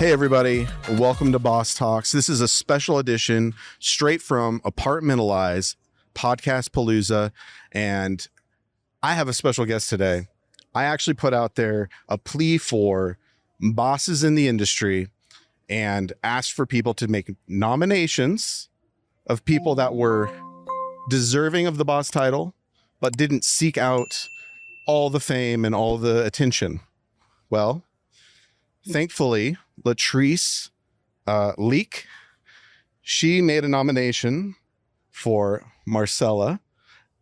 Hey everybody, welcome to Boss Talks. This is a special edition straight from Apartmentalize, podcast Palooza, and I have a special guest today. I actually put out there a plea for bosses in the industry and asked for people to make nominations of people that were deserving of the boss title, but didn't seek out all the fame and all the attention. Well, thankfully, Latrice Leak, she made a nomination for Marcella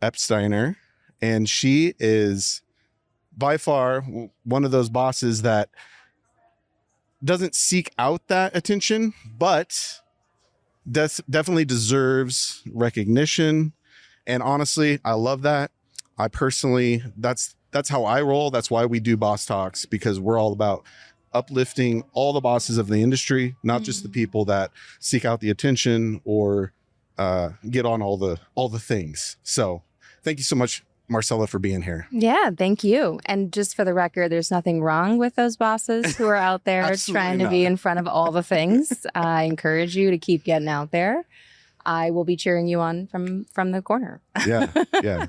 Eppsteiner, and she is by far one of those bosses that doesn't seek out that attention, but definitely deserves recognition. And honestly, I love that. I personally, that's how I roll. That's why we do Boss Talks, because we're all about uplifting all the bosses of the industry, not just the people that seek out the attention or get on all the things. So thank you so much, Marcella, for being here. Yeah, thank you. And just for the record, there's nothing wrong with those bosses who are out there trying to be in front of all the things. I encourage you to keep getting out there. I will be cheering you on from the corner. Yeah.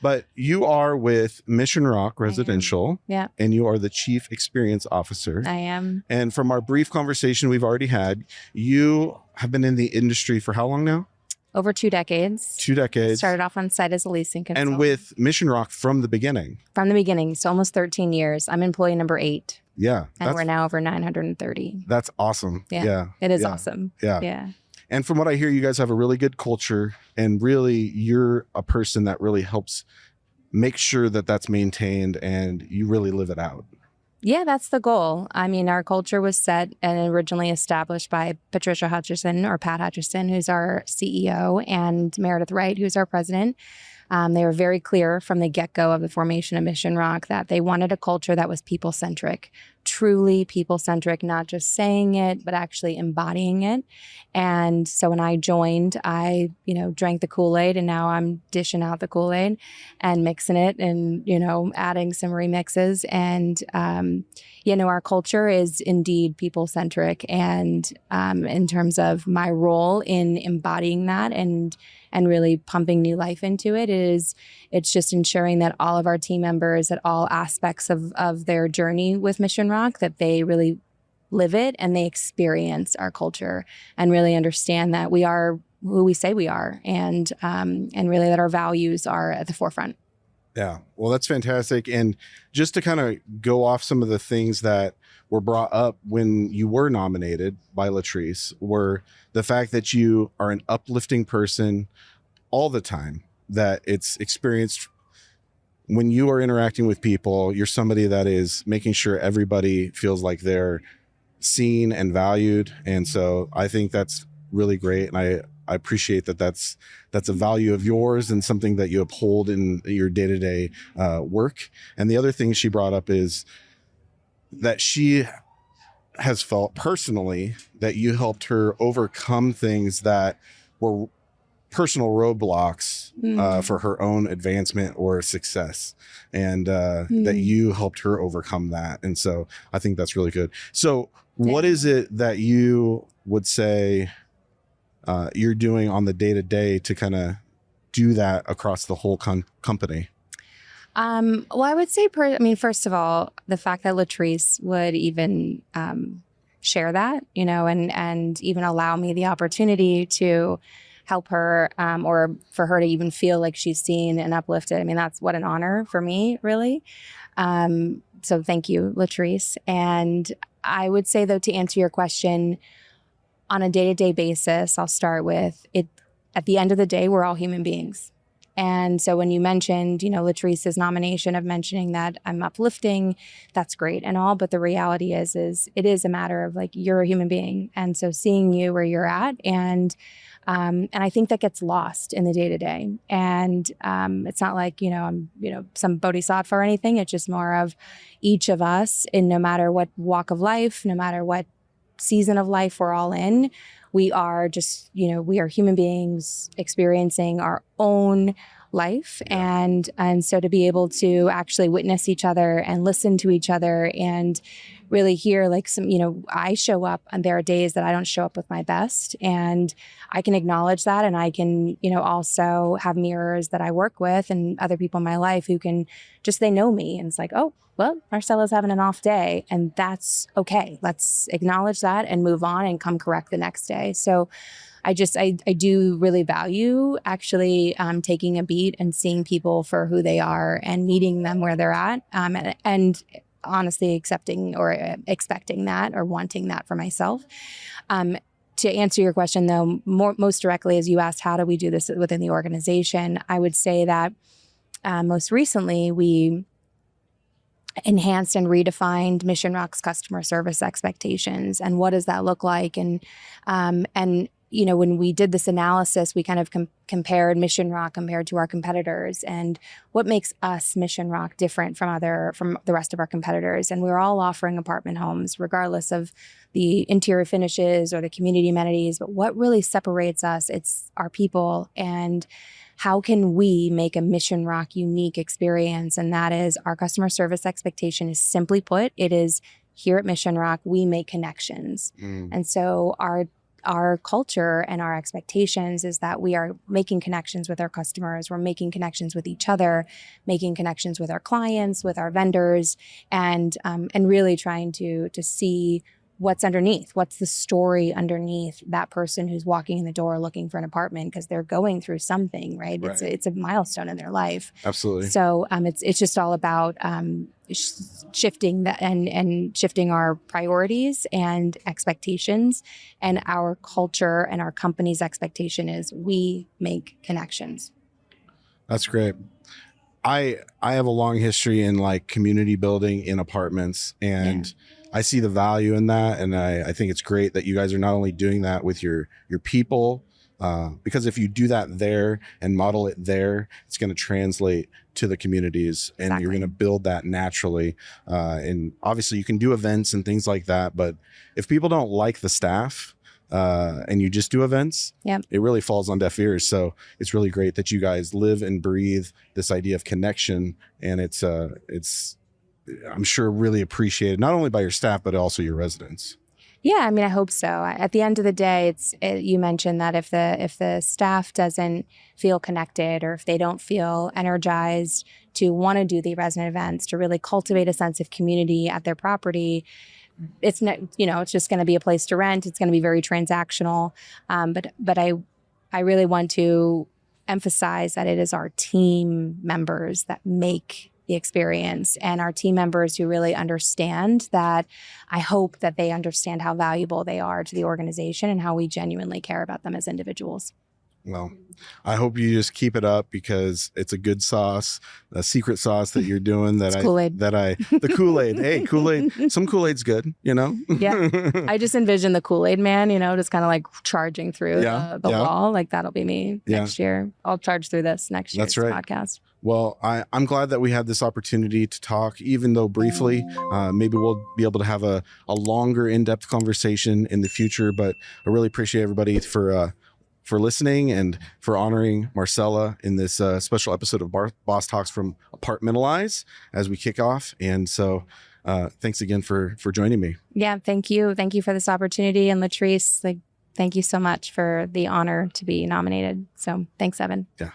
But you are with Mission Rock Residential. Yeah. And you are the Chief Experience Officer. I am. And from our brief conversation we've already had, you have been in the industry for how long now? Over 2 decades. 2 decades. Started off on site as a leasing consultant. And with Mission Rock from the beginning. From the beginning. So almost 13 years. I'm employee number 8. Yeah. And we're now over 930. That's awesome. Yeah. It is awesome. Yeah. And from what I hear, you guys have a really good culture, and really you're a person that really helps make sure that that's maintained and you really live it out. Yeah, that's the goal. I mean, our culture was set and originally established by Patricia Hutchison, or Pat Hutchison, who's our CEO, and Meredith Wright, who's our president. They were very clear from the get-go of the formation of Mission Rock that they wanted a culture that was people-centric, truly people-centric, not just saying it, but actually embodying it. And so when I joined, I, drank the Kool-Aid, and now I'm dishing out the Kool-Aid and mixing it and, adding some remixes. And, our culture is indeed people-centric. And in terms of my role in embodying that and really pumping new life into it, it's just ensuring that all of our team members at all aspects of their journey with Mission Rock, that they really live it and they experience our culture and really understand that we are who we say we are, and really that our values are at the forefront. Yeah, well, that's fantastic. And just to kind of go off some of the things that were brought up when you were nominated by Latrice, were the fact that you are an uplifting person all the time, that it's experienced when you are interacting with people. You're somebody that is making sure everybody feels like they're seen and valued. And so I think that's really great. And I appreciate that that's a value of yours and something that you uphold in your day-to-day work. And the other thing she brought up is that she has felt personally that you helped her overcome things that were personal roadblocks for her own advancement or success, and that you helped her overcome that. And so I think that's really good. So what is it that you would say you're doing on the day-to-day to kind of do that across the whole company? Well, I would say, first of all, the fact that Latrice would even share that, and even allow me the opportunity to help her, or for her to even feel like she's seen and uplifted. I mean, that's what an honor for me, really. So thank you, Latrice. And I would say, though, to answer your question, on a day-to-day basis, I'll start with it. At the end of the day, we're all human beings. And so when you mentioned, Latrice's nomination of mentioning that I'm uplifting, that's great and all. But the reality is it is a matter of, like, you're a human being. And so seeing you where you're at, and I think that gets lost in the day-to-day. And it's not like, I'm, some bodhisattva or anything. It's just more of each of us, in no matter what walk of life, no matter what season of life we're all in, we are just, we are human beings experiencing our own life. And so to be able to actually witness each other and listen to each other and really hear like some, I show up and there are days that I don't show up with my best, and I can acknowledge that. And I can, also have mirrors that I work with and other people in my life who can they know me. And it's like, oh, well, Marcella's having an off day, and that's okay. Let's acknowledge that and move on and come correct the next day. So I do really value actually taking a beat and seeing people for who they are and meeting them where they're at, and honestly accepting or expecting that or wanting that for myself. To answer your question, though, most directly, as you asked, how do we do this within the organization? I would say that most recently we enhanced and redefined Mission Rock's customer service expectations. And what does that look like? And when we did this analysis, we kind of compared Mission Rock compared to our competitors and what makes us Mission Rock different from the rest of our competitors. And we're all offering apartment homes, regardless of the interior finishes or the community amenities. But what really separates us, it's our people. And how can we make a Mission Rock unique experience? And that is our customer service expectation is, simply put, it is here at Mission Rock, we make connections. And so our culture and our expectations is that we are making connections with our customers. We're making connections with each other, making connections with our clients, with our vendors, and really trying to see what's underneath. What's the story underneath that person who's walking in the door looking for an apartment because they're going through something, right? It's a milestone in their life. Absolutely. So it's just all about shifting that and shifting our priorities and expectations, and our culture and our company's expectation is we make connections. That's great. I have a long history in like community building in apartments, and I see the value in that. And I think it's great that you guys are not only doing that with your people, because if you do that there and model it there, it's going to translate to the communities, and you're going to build that naturally. And obviously you can do events and things like that, but if people don't like the staff, and you just do events, it really falls on deaf ears. So it's really great that you guys live and breathe this idea of connection, and it's I'm sure really appreciated not only by your staff but also your residents. Yeah, I mean, I hope so. At the end of the day, you mentioned that if the staff doesn't feel connected, or if they don't feel energized to want to do the resident events, to really cultivate a sense of community at their property, it's not, it's just going to be a place to rent. It's going to be very transactional. But I really want to emphasize that it is our team members that make the experience, and our team members who really understand that. I hope that they understand how valuable they are to the organization and how we genuinely care about them as individuals. Well, I hope you just keep it up, because it's a good sauce, a secret sauce that you're doing. The Kool-Aid. Hey, Kool-Aid. Some Kool-Aid's good, Yeah. I just envision the Kool-Aid man, just kind of like charging through the wall. Like that'll be me next year. I'll charge through this next year's podcast. Well, I'm glad that we had this opportunity to talk, even though briefly. Maybe we'll be able to have a longer, in-depth conversation in the future. But I really appreciate everybody for listening and for honoring Marcella in this special episode of Boss Talks from Apartmentalize as we kick off. And so thanks again for joining me. Yeah, thank you. Thank you for this opportunity. And Latrice, thank you so much for the honor to be nominated. So thanks, Evan. Yeah.